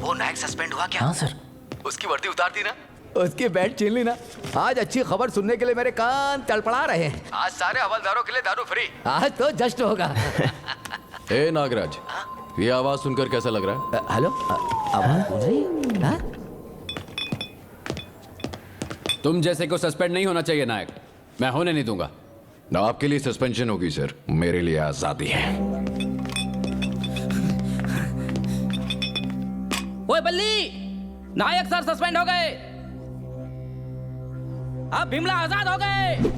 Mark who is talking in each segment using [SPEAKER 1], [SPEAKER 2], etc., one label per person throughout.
[SPEAKER 1] वो नायक सस्पेंड हुआ क्या?
[SPEAKER 2] हाँ सर।
[SPEAKER 1] उसकी वर्दी उतार दी ना?
[SPEAKER 3] उसकी बैट छीन ली ना? आज अच्छी खबर सुनने के लिए मेरे कान तड़पड़ा रहे हैं।
[SPEAKER 1] आज सारे हवलदारों के लिए दारू फ्री।
[SPEAKER 3] आज तो जश्न होगा।
[SPEAKER 4] ए नागराज, ये आवाज सुनकर कैसा लग रहा है?
[SPEAKER 3] हेलो, आवाज सुन रही? हाँ?
[SPEAKER 5] तुम जैसे को सस्पेंड नहीं होना चाहिए नायक, मैं होने नहीं दूंगा।
[SPEAKER 4] ना आपके लिए सस्पेंशन होगी सर, मेरे लिए आजादी है।
[SPEAKER 6] ओए बल्ली, नायक सर सस्पेंड हो गए। अब बिमला आजाद हो गए।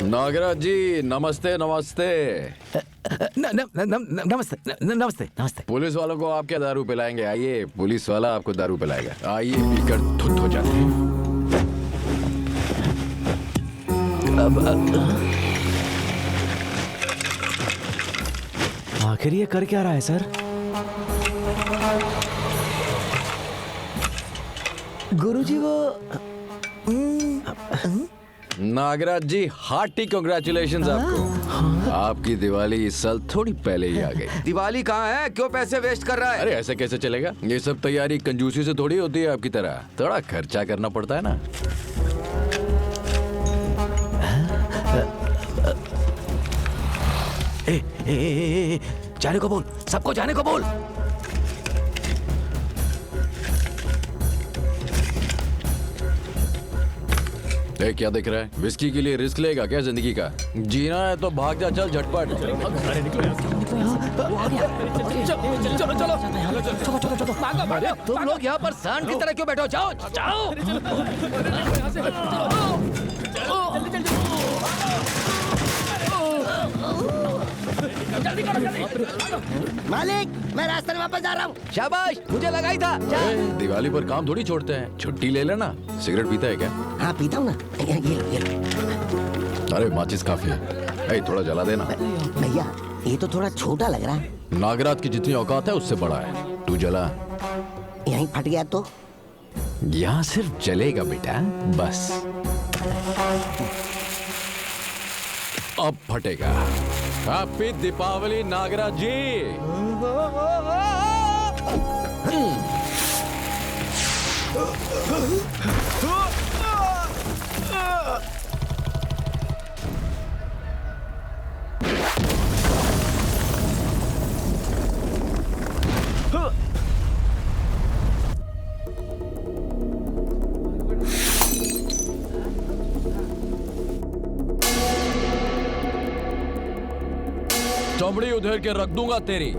[SPEAKER 4] नागराज जी नमस्ते नमस्ते।
[SPEAKER 3] नमस्ते नमस्ते नमस्ते।
[SPEAKER 4] पुलिस वालों को आप क्या दारू पिलाएंगे? आइए, पुलिस वाला आपको दारू पिलाएगा। आइए, पीकर धुत हो जाते हैं।
[SPEAKER 2] आखिर ये कर क्या रहा है सर?
[SPEAKER 3] गुरुजी वो
[SPEAKER 4] नागराज जी हार्टी कांग्रेचुलेशंस आपको। आपकी दिवाली इस साल थोड़ी पहले ही आ गई।
[SPEAKER 1] दिवाली कहाँ है? क्यों पैसे वेस्ट कर रहा है?
[SPEAKER 4] अरे ऐसे कैसे चलेगा? ये सब तैयारी कंजूसी से थोड़ी होती है आपकी तरह। थोड़ा खर्चा करना पड़ता है ना।
[SPEAKER 3] जाने को बोल, सबको जाने को बोल।
[SPEAKER 4] क्या दिख रहा है? विस्की के लिए रिस्क लेगा क्या जिंदगी का? जीना है तो भाग जा, चल झटपट।
[SPEAKER 3] तुम लोग यहाँ पर सांड की तरह क्यों बैठो? जाओ जाओ।
[SPEAKER 7] मालिक, मैं रास्ते में वापस जा रहा हूँ।
[SPEAKER 3] शाबाश, मुझे लगा ही था।
[SPEAKER 4] दिवाली पर काम थोड़ी छोड़ते हैं। छुट्टी ले लेना। सिगरेट पीता है क्या?
[SPEAKER 7] हाँ पीता हूँ ना। ये लो।
[SPEAKER 4] अरे माचिस काफी है। ए, थोड़ा जला देना।
[SPEAKER 7] भैया ये तो थोड़ा छोटा लग रहा है।
[SPEAKER 4] नागराज की जितनी औकात है उससे बड़ा है। तू जला।
[SPEAKER 7] यहीं फट गया तो?
[SPEAKER 4] यहाँ सिर्फ जलेगा बेटा, बस। अब फटेगा। हैप्पी दीपावली नागराज जी। चमड़ी उधेड़ के रख दूंगा तेरी।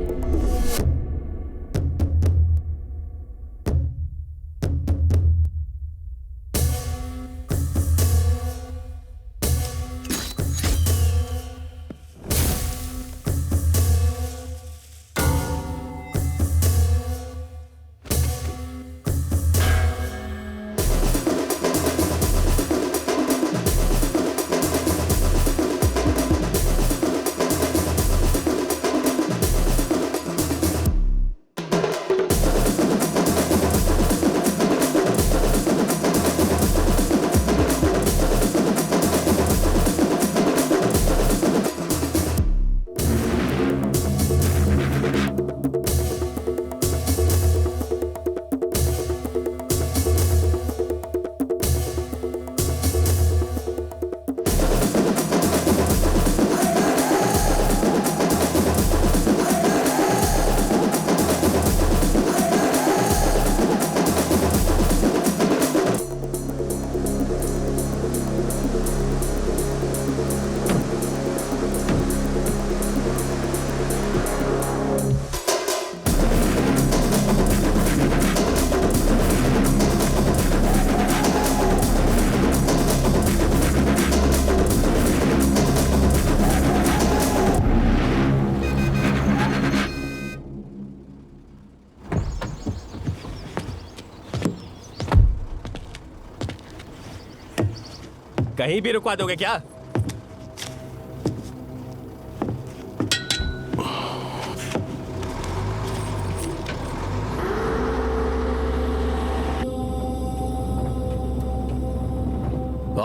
[SPEAKER 2] कहीं भी रुकवा दोगे क्या?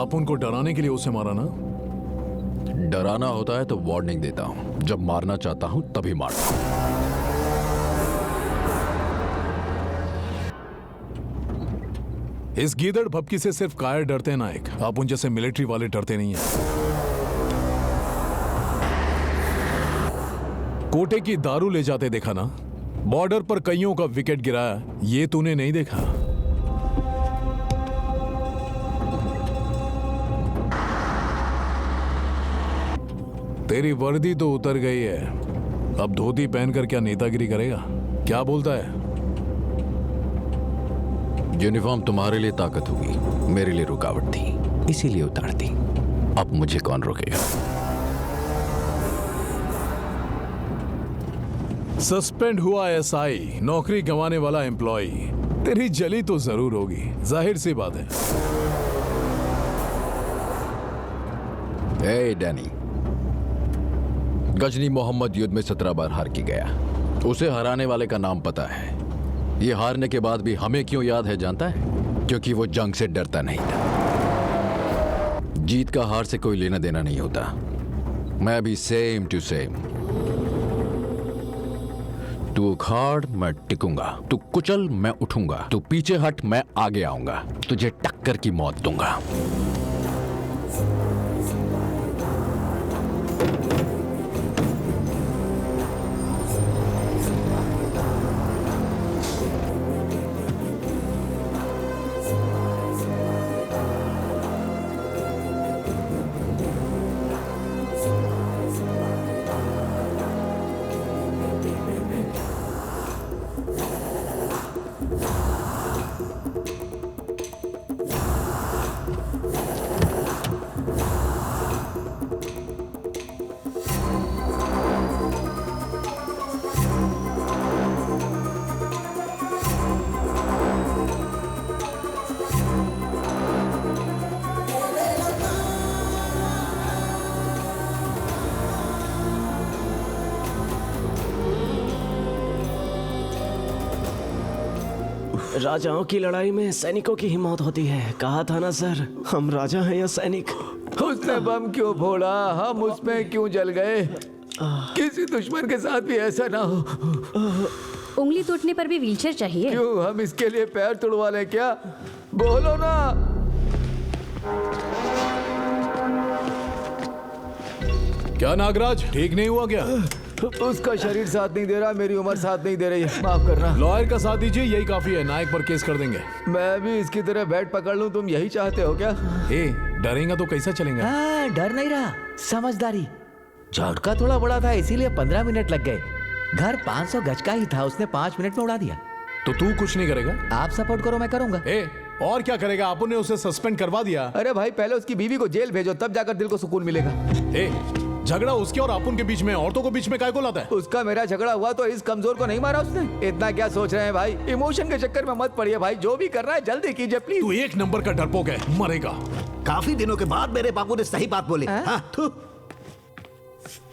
[SPEAKER 2] आप उनको डराने के लिए उसे मारा ना?
[SPEAKER 4] डराना होता है तो वार्निंग देता हूं, जब मारना चाहता हूं तभी मारता हूं।
[SPEAKER 2] इस गीदड़ भपकी से सिर्फ कायर डरते हैं नायक, आप उन जैसे मिलिट्री वाले डरते नहीं हैं। कोटे की दारू ले जाते देखा ना? बॉर्डर पर कईयों का विकेट गिराया, ये तूने नहीं देखा? तेरी वर्दी तो उतर गई है, अब धोती पहनकर क्या नेतागिरी करेगा? क्या बोलता है?
[SPEAKER 4] यूनिफॉर्म तुम्हारे लिए ताकत होगी, मेरे लिए रुकावट थी, इसीलिए उतार दी। अब मुझे कौन रोकेगा?
[SPEAKER 2] सस्पेंड हुआ एसआई, नौकरी गंवाने वाला एम्प्लॉय। तेरी जली तो जरूर होगी, जाहिर सी बात है।
[SPEAKER 4] ए डैनी, गजनी मोहम्मद युद्ध में 17 बार हार के गया। उसे हराने वाले का नाम पता है। ये हारने के बाद भी हमें क्यों याद है जानता है? क्योंकि वो जंग से डरता नहीं था। जीत का हार से कोई लेना देना नहीं होता। मैं भी सेम टू सेम। तू उखाड़, मैं टिकूंगा। तू कुचल, मैं उठूंगा। तू पीछे हट, मैं आगे आऊंगा। तुझे टक्कर की मौत दूंगा।
[SPEAKER 8] राजाओं की लड़ाई में सैनिकों की ही मौत होती है। कहा था ना सर, हम राजा हैं या सैनिक।
[SPEAKER 3] उसने बम क्यों फोड़ा, हम उसमें क्यों जल गए? किसी दुश्मन के साथ भी ऐसा ना हो।
[SPEAKER 9] उंगली टूटने पर भी व्हीलचेयर चाहिए।
[SPEAKER 3] क्यों हम इसके लिए पैर तुड़वा लें क्या? बोलो ना।
[SPEAKER 2] क्या नागराज, ठीक नहीं हुआ क्या?
[SPEAKER 3] उसका शरीर साथ नहीं दे रहा, मेरी उम्र साथ नहीं दे रही है, माफ करना।
[SPEAKER 2] लॉयर का साथ दीजिए, यही काफी है। नायक पर केस कर देंगे।
[SPEAKER 3] मैं भी इसकी तरह बैट पकड़ लूं, तुम यही चाहते हो क्या?
[SPEAKER 2] ए, डरेगा तो कैसा चलेगा?
[SPEAKER 3] डर नहीं रहा, समझदारी। झटका थोड़ा बड़ा था, इसीलिए 15 मिनट लग गए। घर 500 गज का ही था, उसने 5 मिनट में उड़ा दिया।
[SPEAKER 2] तो तू कुछ नहीं करेगा?
[SPEAKER 3] आप सपोर्ट करो, मैं करूंगा।
[SPEAKER 2] और क्या करेगा? आपने उसे सस्पेंड करवा दिया।
[SPEAKER 3] अरे भाई, पहले उसकी बीवी को जेल भेजो, तब जाकर दिल को सुकून मिलेगा।
[SPEAKER 2] झगड़ा उसके और अपुन के बीच में औरतों को बीच में काय को लाता है?
[SPEAKER 3] उसका मेरा झगड़ा हुआ तो इस कमजोर को नहीं मारा उसने। इतना क्या सोच रहे हैं भाई? इमोशन के चक्कर में मत पड़िए भाई, जो भी कर रहा है जल्दी कीजिए प्लीज।
[SPEAKER 2] तू एक नंबर का डरपोक है, मरेगा।
[SPEAKER 7] काफी दिनों के बाद मेरे बाबू ने सही बात बोली।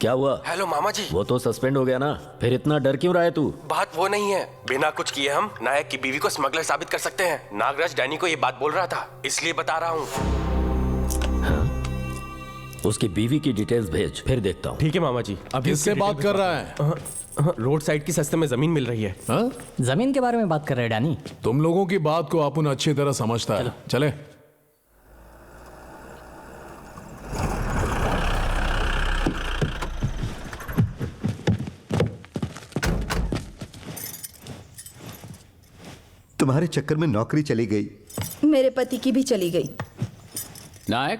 [SPEAKER 8] क्या हुआ?
[SPEAKER 1] हेलो मामा जी।
[SPEAKER 8] वो तो सस्पेंड हो गया ना, फिर इतना डर क्यों रहा है तू?
[SPEAKER 1] बात वो नहीं है, बिना कुछ किए हम नायक की बीवी को स्मगलर साबित कर सकते हैं। नागराज डैनी को ये बात बोल रहा था, इसलिए बता रहा हूँ।
[SPEAKER 8] उसकी बीवी की डिटेल्स भेज, फिर देखता हूँ।
[SPEAKER 10] ठीक है मामा जी। अब
[SPEAKER 2] किससे बात कर रहा है?
[SPEAKER 10] रोड साइड की सस्ते में जमीन मिल रही है।
[SPEAKER 11] जमीन के बारे में बात कर रहे हैं डैनी।
[SPEAKER 2] तुम लोगों की बात को अपुन अच्छी तरह समझता है। चले।
[SPEAKER 12] तुम्हारे चक्कर में नौकरी चली गई,
[SPEAKER 9] मेरे पति की भी चली गई।
[SPEAKER 5] नायक,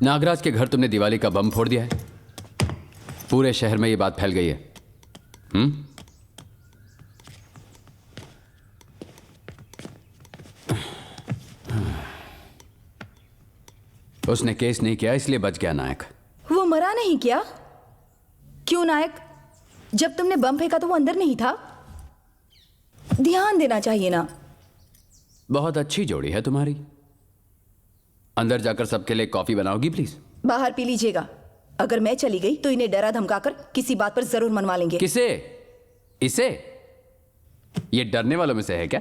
[SPEAKER 5] नागराज के घर तुमने दिवाली का बम फोड़ दिया है। पूरे शहर में ये बात फैल गई है। उसने केस नहीं किया, इसलिए बच गया नायक।
[SPEAKER 9] वो मरा नहीं क्या? क्यों नायक? जब तुमने बम फेंका तो वो अंदर नहीं था? ध्यान देना चाहिए ना।
[SPEAKER 5] बहुत अच्छी जोड़ी है तुम्हारी। अंदर जाकर सबके लिए कॉफी बनाओगी प्लीज?
[SPEAKER 9] बाहर पी लीजिएगा। अगर मैं चली गई तो इन्हें डरा धमकाकर किसी बात पर जरूर मनवा लेंगे।
[SPEAKER 5] किसे? इसे? ये डरने वालों में से है क्या?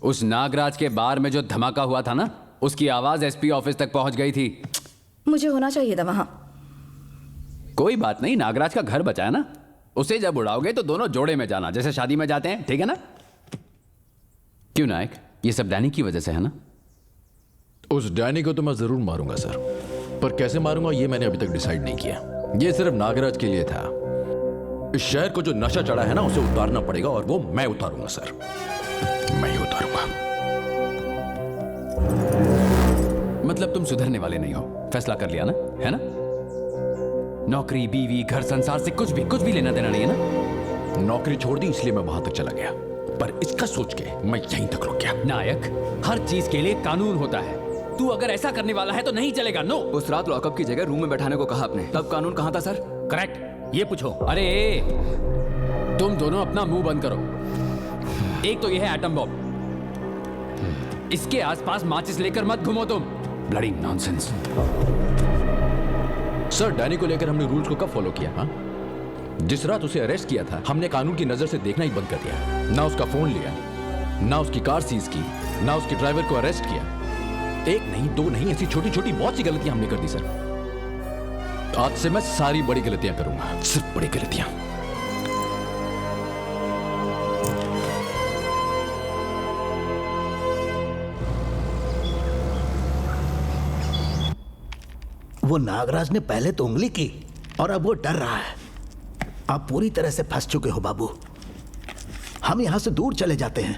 [SPEAKER 5] उस नागराज के बार में जो धमाका हुआ था ना, उसकी आवाज एसपी ऑफिस तक पहुंच गई थी।
[SPEAKER 9] मुझे होना चाहिए था वहां।
[SPEAKER 5] कोई बात नहीं, नागराज का घर बचा है ना। उसे जब उड़ाओगे तो दोनों जोड़े में जाना, जैसे शादी में जाते हैं, ठीक है ना? क्यों नायक, ये सब डैनी की वजह से है ना?
[SPEAKER 4] उस डैनी को तो मैं जरूर मारूंगा सर, पर कैसे मारूंगा ये मैंने अभी तक डिसाइड नहीं किया। ये सिर्फ नागराज के लिए था। इस शहर को जो नशा चढ़ा है ना, उसे उतारना पड़ेगा, और वो मैं उतारूंगा सर, मैं ही उतारूंगा।
[SPEAKER 5] मतलब तुम सुधरने वाले नहीं हो, फैसला कर लिया ना, है ना? नौकरी, बीवी, घर, संसार से कुछ भी लेना देना नहीं है ना?
[SPEAKER 4] नौकरी छोड़ दी इसलिए मैं वहां तक चला गया, पर इसका सोच के मैं यहीं तक रुक गया।
[SPEAKER 5] नायक, हर चीज के लिए कानून होता है। तू अगर ऐसा करने वाला है तो नहीं चलेगा। नो।
[SPEAKER 6] उस रात लॉकअप की जगह रूम में बैठाने को कहा आपने, तब कानून कहाँ था सर?
[SPEAKER 5] करेक्ट, ये पूछो। अरे तुम दोनों अपना मुंह बंद करो। एक तो ये है एटम बॉम्ब, इसके आसपास माचिस लेकर मत घूमो तुम। Bloody nonsense.
[SPEAKER 4] सर, डैनी को लेकर हमने रूल्स को कब फॉलो किया? हाँ, जिस रात उसे अरेस्ट किया था, हमने कानून की नजर से देखना ही बंद कर दिया। ना उसका फोन लिया, ना उसकी कार सीज की, ना उसके ड्राइवर को अरेस्ट किया। एक नहीं, दो नहीं, ऐसी छोटी छोटी बहुत सी गलतियां हमने कर दी सर। आज से मैं सारी बड़ी गलतियां करूंगा, सिर्फ बड़ी गलतियां।
[SPEAKER 7] वो नागराज ने पहले तो उंगली की और अब वो डर रहा है। आप पूरी तरह से फंस चुके हो बाबू। हम यहां से दूर चले जाते हैं।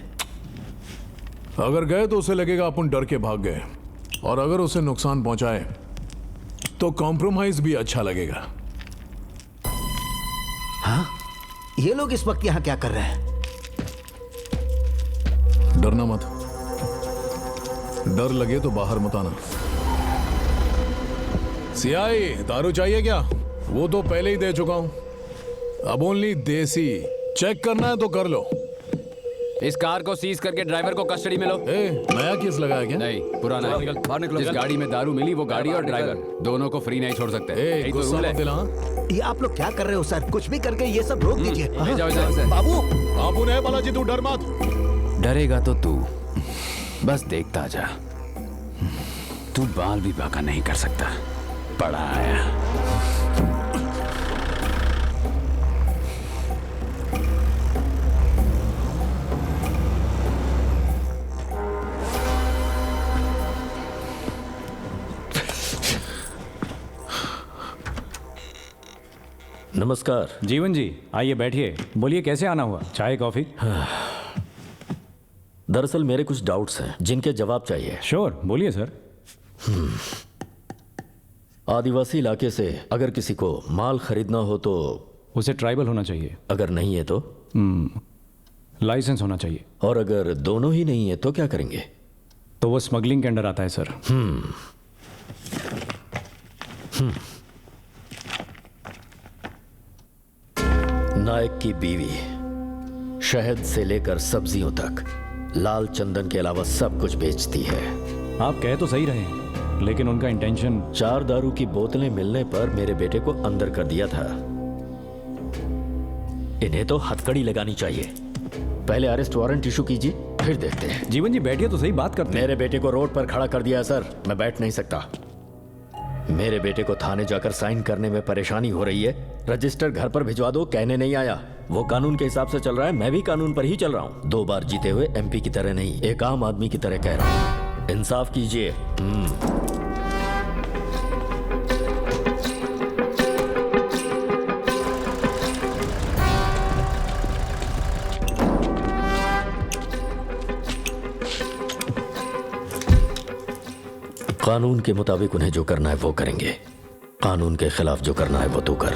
[SPEAKER 2] अगर गए तो उसे लगेगा अपन डर के भाग गए, और अगर उसे नुकसान पहुंचाए तो कॉम्प्रोमाइज भी अच्छा लगेगा।
[SPEAKER 7] हाँ, ये लोग इस वक्त यहां क्या कर रहे हैं?
[SPEAKER 2] डरना मत, डर लगे तो बाहर मत आना। सियाई, दारू चाहिए क्या? वो तो पहले ही दे चुका हूं, अब ओनली देसी। चेक करना है तो कर लो।
[SPEAKER 5] इस कार को सीज करके ड्राइवर को कस्टडी में लो।
[SPEAKER 2] नया केस लगाया क्या?
[SPEAKER 5] नहीं, पुराना है। बाहर निकलो। जिस गाड़ी में दारू मिली वो गाड़ी और ड्राइवर दोनों को फ्री नहीं छोड़ सकते। यही तो रूल है।
[SPEAKER 7] ये आप लोग क्या कर रहे हो सर? कुछ भी करके ये सब रोक दीजिए।
[SPEAKER 5] ले जाओ इधर से।
[SPEAKER 7] बाबू,
[SPEAKER 2] बाबू ने बालाजी, तू डर मत।
[SPEAKER 5] डरेगा तो तू बस देखता जा। तू बाल भी बाका नहीं कर सकता। पड़ा आया।
[SPEAKER 11] नमस्कार।
[SPEAKER 13] जीवन जी, आइए बैठिए। बोलिए कैसे आना हुआ? चाय कॉफी?
[SPEAKER 11] दरअसल मेरे कुछ डाउट्स हैं जिनके जवाब चाहिए।
[SPEAKER 13] श्योर, बोलिए सर।
[SPEAKER 11] आदिवासी इलाके से अगर किसी को माल खरीदना हो तो
[SPEAKER 13] उसे ट्राइबल होना चाहिए।
[SPEAKER 11] अगर नहीं है तो
[SPEAKER 13] लाइसेंस होना चाहिए।
[SPEAKER 11] और अगर दोनों ही नहीं है तो क्या करेंगे?
[SPEAKER 13] तो वो स्मगलिंग के अंडर आता है सर।
[SPEAKER 11] नायक की बीवी शहद से लेकर सब्जियों तक लाल चंदन के अलावा सब कुछ बेचती है।
[SPEAKER 13] आप कह तो सही रहे हैं, लेकिन उनका इंटेंशन
[SPEAKER 11] 4 दारू की बोतलें मिलने पर मेरे बेटे को अंदर कर दिया था। इन्हें तो हथकड़ी लगानी चाहिए। पहले अरेस्ट वारंट इशू कीजिए, फिर देखते हैं।
[SPEAKER 13] जीवन जी बैठिए तो सही, बात करते हैं।
[SPEAKER 11] मेरे बेटे को रोड पर खड़ा कर दिया सर, मैं बैठ नहीं सकता। मेरे बेटे को थाने जाकर साइन करने में परेशानी हो रही है। रजिस्टर घर पर भिजवा दो, कहने नहीं आया। वो कानून के हिसाब से चल रहा है, मैं भी कानून पर ही चल रहा हूँ। 2 बार जीते हुए एमपी की तरह नहीं, एक आम आदमी की तरह कह रहा हूँ। इंसाफ कीजिए। कानून के मुताबिक उन्हें जो करना है वो करेंगे। कानून के खिलाफ जो करना है वो तू कर।